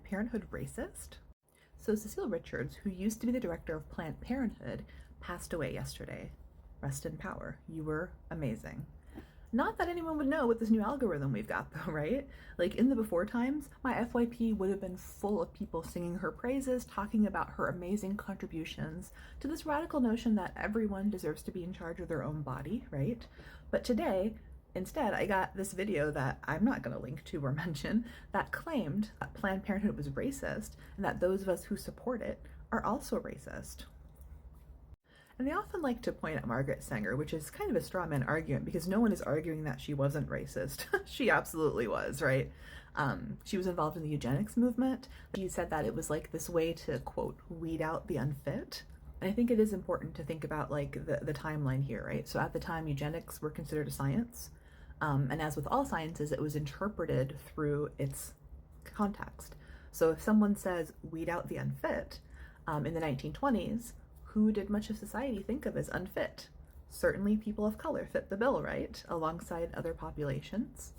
Parenthood racist? So Cecile Richards, who used to be the director of Planned Parenthood, passed away yesterday. Rest in power. You were amazing. Not that anyone would know with this new algorithm we've got though, right? Like in the before times, my FYP would have been full of people singing her praises, talking about her amazing contributions to this radical notion that everyone deserves to be in charge of their own body, right? But today, instead, I got this video that I'm not going to link to or mention that claimed that Planned Parenthood was racist and that those of us who support it are also racist. And they often like to point at Margaret Sanger, which is kind of a straw man argument because no one is arguing that she wasn't racist. She absolutely was, right? She was involved in the eugenics movement. She said that it was like this way to, quote, weed out the unfit. And I think it is important to think about like the timeline here, right? So at the time, eugenics were considered a science. And as with all sciences, it was interpreted through its context. So if someone says weed out the unfit in the 1920s, who did much of society think of as unfit? Certainly people of color fit the bill, right? Alongside other populations.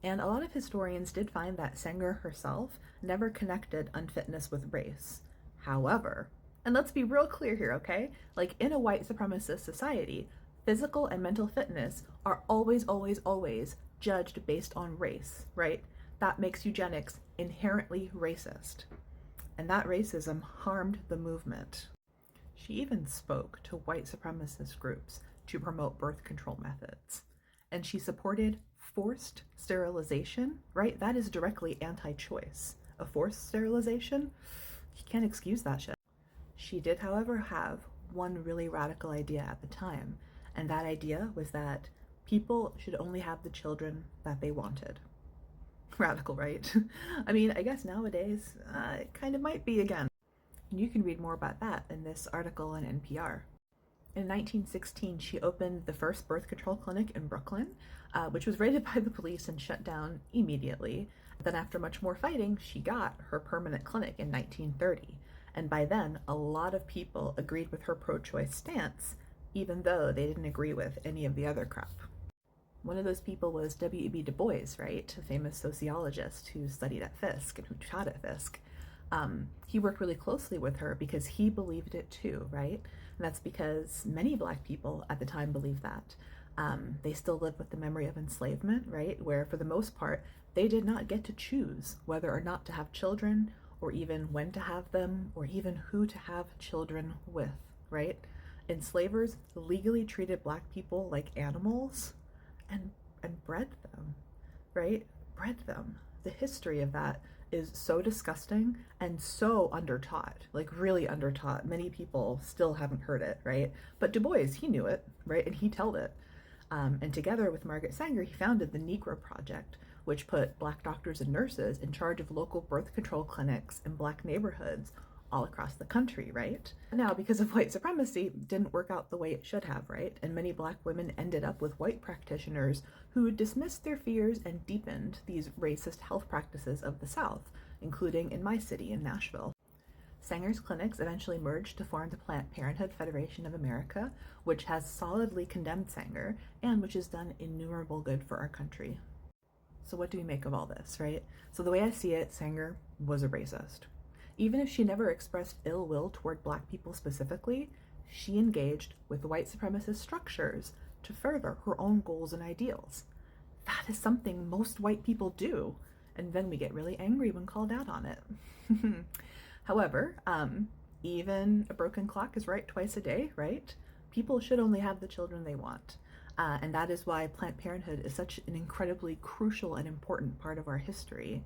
And a lot of historians did find that Sanger herself never connected unfitness with race. However, and let's be real clear here, okay? Like in a white supremacist society, physical and mental fitness are always judged based on race, right? That makes eugenics inherently racist. And that racism harmed the movement. She even spoke to white supremacist groups to promote birth control methods. And she supported forced sterilization, right? That is directly anti-choice. A forced sterilization? You can't excuse that shit. She did, however, have one really radical idea at the time, and that idea was that people should only have the children that they wanted. Radical, right? I mean, I guess nowadays it kind of might be again. And you can read more about that in this article on NPR. In 1916, she opened the first birth control clinic in Brooklyn, which was raided by the police and shut down immediately. Then after much more fighting, she got her permanent clinic in 1930. And by then, a lot of people agreed with her pro-choice stance, even though they didn't agree with any of the other crap. One of those people was W.E.B. Du Bois, right? A famous sociologist who studied at Fisk and who taught at Fisk. He worked really closely with her because he believed it too, right? And that's because many Black people at the time believed that. They still lived with the memory of enslavement, right? Where for the most part, they did not get to choose whether or not to have children, or even when to have them, or even who to have children with, right? Enslavers legally treated Black people like animals and bred them, right? Bred them. The history of that is so disgusting and so undertaught, like really undertaught. Many people still haven't heard it, right? But Du Bois, he knew it, right? And he told it. And together with Margaret Sanger, he founded the Negro Project, which put Black doctors and nurses in charge of local birth control clinics in Black neighborhoods all across the country, right? Now, because of white supremacy, it didn't work out the way it should have, right? And many Black women ended up with white practitioners who dismissed their fears and deepened these racist health practices of the South, including in my city, in Nashville. Sanger's clinics eventually merged to form the Planned Parenthood Federation of America, which has solidly condemned Sanger and which has done innumerable good for our country. So what do we make of all this, right? So the way I see it, Sanger was a racist. Even if she never expressed ill will toward Black people specifically, she engaged with white supremacist structures to further her own goals and ideals. That is something most white people do, and then we get really angry when called out on it. However, even a broken clock is right twice a day, right? People should only have the children they want. And that is why Planned Parenthood is such an incredibly crucial and important part of our history.